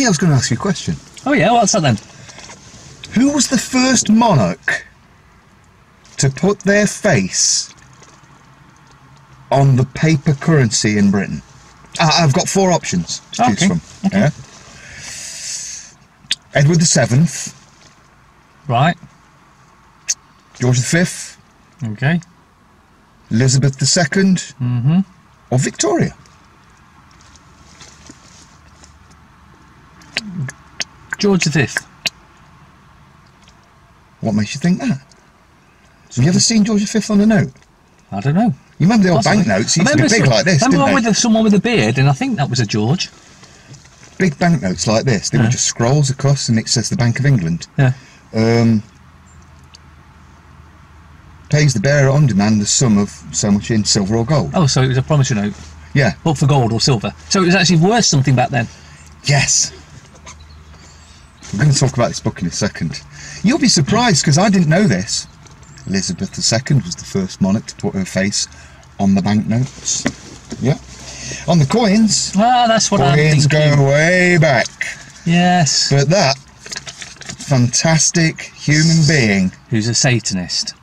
I was going to ask you a question. Oh yeah, what's that then? Who was the first monarch to put their face on the paper currency in Britain? I've got 4 options to choose from. Okay. Yeah? Edward VII. Right. George V. Okay. Elizabeth II. Or Victoria. George V. What makes you think that? Have you ever seen George V on a note? I don't know. You remember the old Possibly. banknotes? Used to be big like this, remember didn't one they? with someone with a beard, and I think that was a George. Big banknotes like this. They were just scrolls across, and it says the Bank of England. Yeah. Pays the bearer on demand the sum of so much in silver or gold. Oh, so it was a promissory note. Yeah. But for gold or silver. So it was actually worth something back then. Yes. We're going to talk about this book in a second. You'll be surprised, because I didn't know this. Elizabeth II was the first monarch to put her face on the banknotes. Yeah. On the coins. Ah, that's what I'm Coins thinking. go way back. Yes. But that fantastic human being. Who's a Satanist.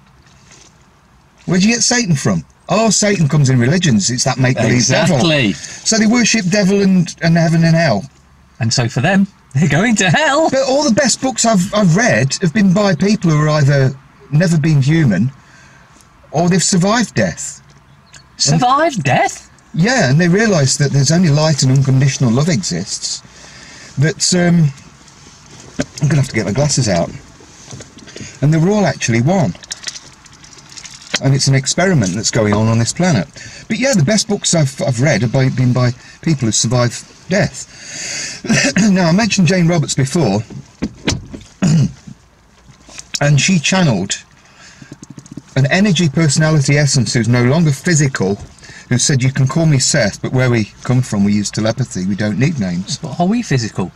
Where'd you get Satan from? Oh, Satan comes in religions. It's that make-believe devil. Exactly. So they worship devil and heaven and hell. And so for them, they're going to hell. But all the best books I've read have been by people who are either never been human or they've survived death. Survived death? Yeah, and they realise that there's only light and unconditional love exists. That, I'm going to have to get my glasses out. And they were all actually one. And it's an experiment that's going on this planet. But yeah, the best books I've read have been by people who survived death. Now, I mentioned Jane Roberts before, and she channeled an energy personality essence who's no longer physical, who said, you can call me Seth, but where we come from, we use telepathy, we don't need names. But are we physical?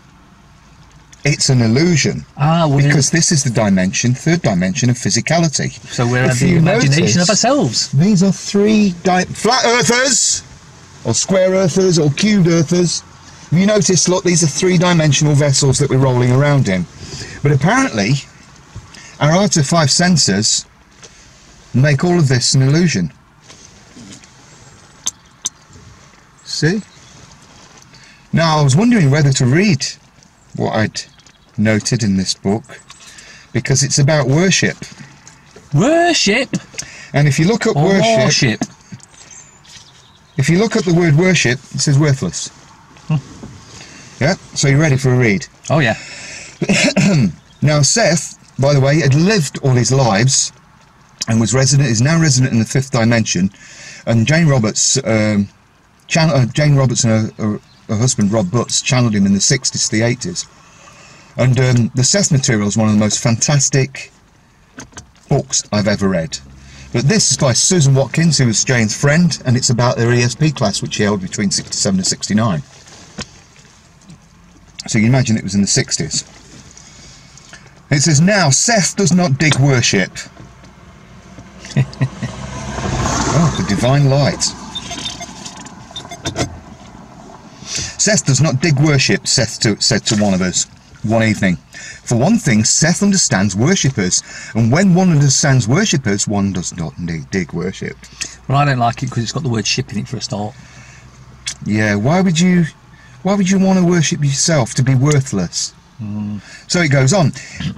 It's an illusion. Ah, well, because this is the dimension, 3rd dimension of physicality. So we're If the you imagination notice, of ourselves. These are 3 flat earthers, or square earthers, or cubed earthers. Have you noticed, look, these are 3-dimensional vessels that we're rolling around in. But apparently, our outer 5 senses make all of this an illusion. See? Now, I was wondering whether to read what I'd noted in this book, because it's about worship. Worship? And if you look at worship, if you look at the word worship, it says worthless. Yeah, so you're ready for a read? Oh yeah. Now, Seth, by the way, had lived all his lives and is now resident in the 5th dimension. And Jane Roberts, Jane Roberts and her husband Rob Butts channeled him in the 60s to the 80s. And the Seth material is one of the most fantastic books I've ever read. But this is by Susan Watkins, who was Jane's friend, and it's about their ESP class, which she held between 67 and 69. So you imagine it was in the 60s. It says, now, Seth does not dig worship. Oh, the divine light. Seth does not dig worship, Seth said to one of us one evening. For one thing, Seth understands worshippers, and when one understands worshippers, one does not dig worship. Well, I don't like it because it's got the word ship in it for a start. Yeah, why would you want to worship yourself, to be worthless? So it goes on.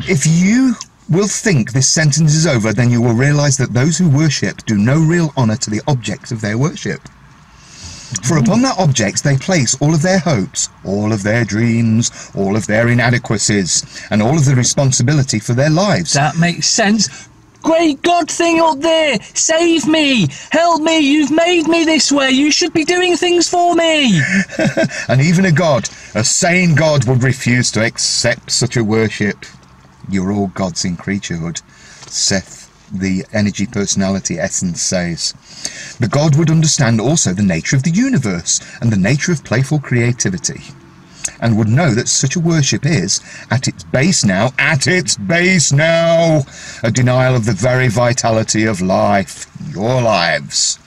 If you will think this sentence is over, then you will realise that those who worship do no real honour to the object of their worship. For upon that object they place all of their hopes, all of their dreams, all of their inadequacies, and all of the responsibility for their lives. That makes sense. Great God thing up there! Save me! Help me! You've made me this way! You should be doing things for me! And even a sane God would refuse to accept such a worship. You're all gods in creaturehood, Seth, the energy personality essence, says. The God would understand also the nature of the universe and the nature of playful creativity, and would know that such a worship is, at its base now, a denial of the very vitality of life, your lives.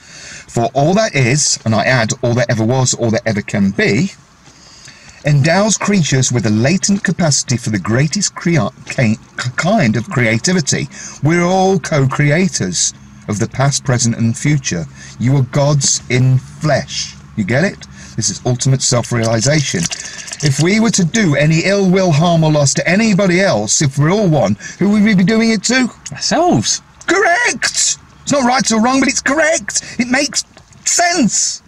For all that is, and I add, all that ever was, all that ever can be, endows creatures with a latent capacity for the greatest kind of creativity. We're all co-creators of the past, present and future. You are gods in flesh. You get it? This is ultimate self-realization. If we were to do any ill will, harm or loss to anybody else, if we're all one, who would we be doing it to? Ourselves. Correct! It's not right or wrong, but it's correct. It makes sense.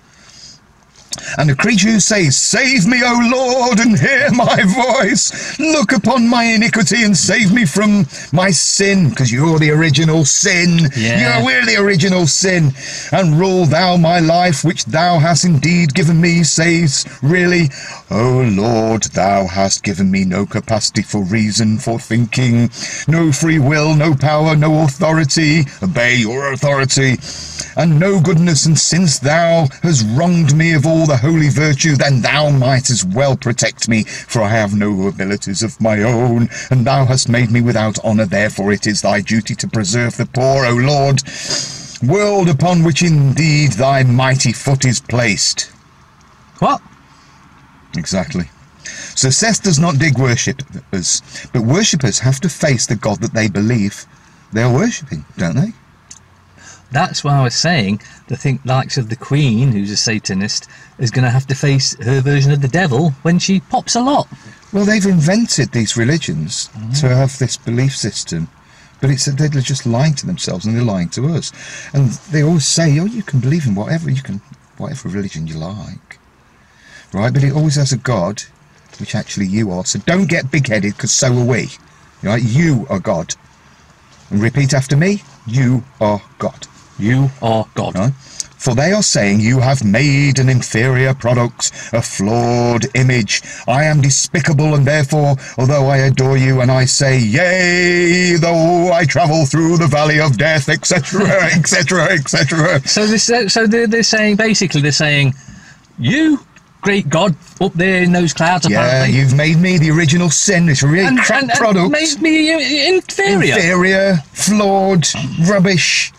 And the creature who says, "Save me, O Lord, and hear my voice. Look upon my iniquity and save me from my sin," because you're the original sin. Yeah. We're the original sin. "And rule thou my life, which thou hast indeed given me," says, really, "O Lord, thou hast given me no capacity for reason, for thinking, no free will, no power, no authority. Obey your authority. And no goodness, and since thou hast wronged me of all the holy virtue, then thou might as well protect me, for I have no abilities of my own, and thou hast made me without honour, therefore it is thy duty to preserve the poor, O Lord, world upon which indeed thy mighty foot is placed." What? Exactly. So Seth does not dig worshippers, but worshippers have to face the God that they believe they are worshipping, don't they? That's why I was saying the likes of the Queen, who's a Satanist, is going to have to face her version of the devil when she pops a lot. Well, they've invented these religions to have this belief system, but it's that they're just lying to themselves and they're lying to us. And they always say, "Oh, you can believe in whatever religion you like, right? But it always has a God, which actually you are. So don't get big-headed, because so are we. Right? You are God. And repeat after me: you are God. You are God. Right? For they are saying, you have made an inferior product, a flawed image. I am despicable, and therefore, although I adore you, and I say, yea, though I travel through the valley of death, etc., etc., etc. So they're saying, basically, they're saying, you, great God, up there in those clouds, Yeah, apparently. you've made me the original sin, this really crap product. And made me inferior. Inferior, flawed, rubbish.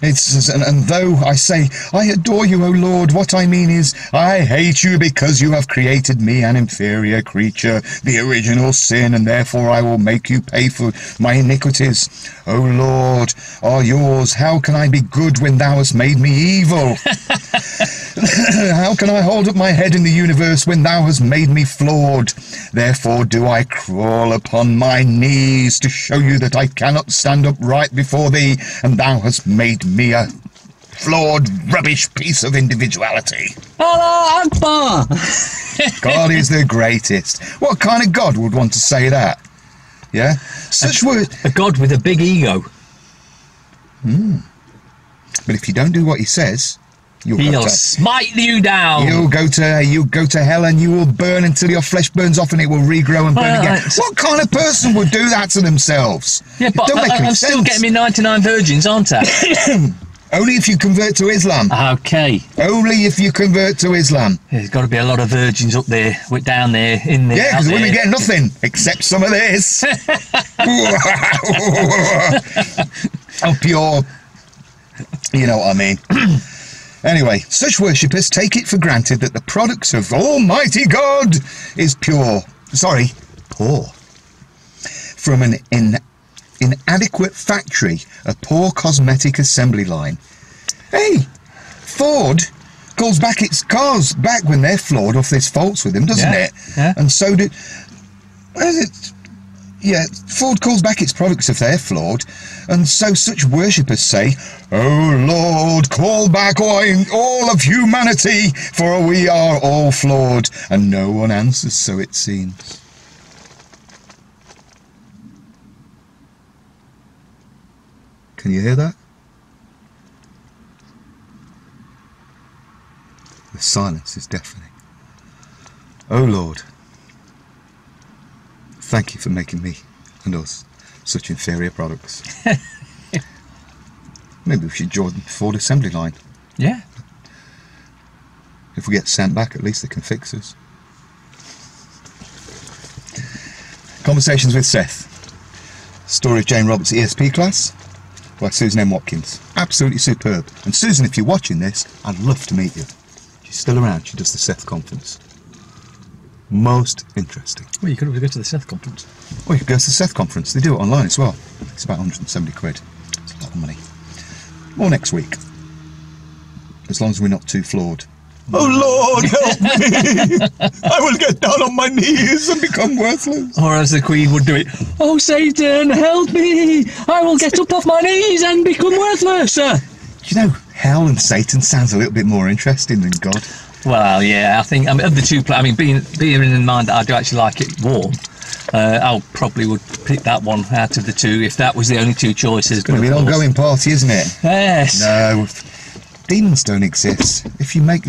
And though I say, I adore you, O Lord, what I mean is, I hate you because you have created me an inferior creature, the original sin, and therefore I will make you pay for my iniquities. O Lord, are yours. How can I be good when thou hast made me evil? How can I hold up my head in the universe when thou hast made me flawed? Therefore do I crawl upon my knees to show you that I cannot stand upright before thee, and thou hast made me a flawed, rubbish piece of individuality. Allah Akbar! God is the greatest. What kind of God would want to say that? Yeah? Such words. A God with a big ego. But if you don't do what he says, He'll smite you down. You'll go to hell, and you will burn until your flesh burns off, and it will regrow and burn again. What kind of person would do that to themselves? Yeah, but I'm still getting me 99 virgins, aren't I? Only if you convert to Islam. Okay. Only if you convert to Islam. There's got to be a lot of virgins up there, down there, in there. Yeah, because the women get nothing except some of this. Oh, pure. You know what I mean. Anyway, such worshippers take it for granted that the products of Almighty God is poor. From an inadequate factory, a poor cosmetic assembly line. Hey, Ford calls back its cars back when they're flawed if there's faults with them, doesn't it? Yeah. And so do... Where is it? Yeah, Ford calls back its products if they're flawed, and so such worshippers say, "O Lord, call back all of humanity, for we are all flawed," and no one answers, so it seems. Can you hear that? The silence is deafening. O Lord, thank you for making me and us such inferior products. Maybe we should join the Ford assembly line. Yeah. If we get sent back, at least they can fix us. Conversations with Seth. Story of Jane Roberts' ESP class by Susan M. Watkins. Absolutely superb. And Susan, if you're watching this, I'd love to meet you. She's still around. She does the Seth conference. Most interesting. Well, you could have go to the Seth conference. Or you could go to the Seth conference. They do it online as well. It's about 170 quid. It's a lot of money. Or next week. As long as we're not too flawed. Oh Lord, help me! I will get down on my knees and become worthless. Or as the Queen would do it, oh Satan, help me! I will get up off my knees and become worthless. Do you know, hell and Satan sounds a little bit more interesting than God. Well, yeah, I think, of the two, being in mind that I do actually like it warm, I probably would pick that one out of the two if that was the only two choices. It's going to be an ongoing party, isn't it? Yes. No. Demons don't exist. If you make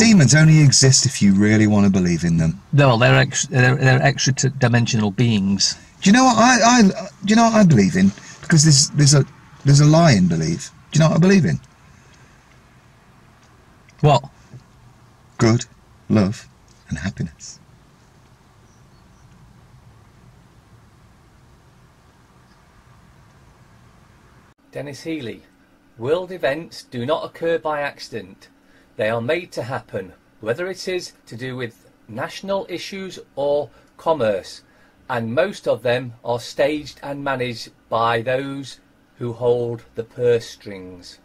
demons only exist if you really want to believe in them. Well, they're extra dimensional beings. Do you know what I believe in? Because there's a lie in belief. Do you know what I believe in? What? Good, love, and happiness. Dennis Healy. World events do not occur by accident. They are made to happen, whether it is to do with national issues or commerce, and most of them are staged and managed by those who hold the purse strings.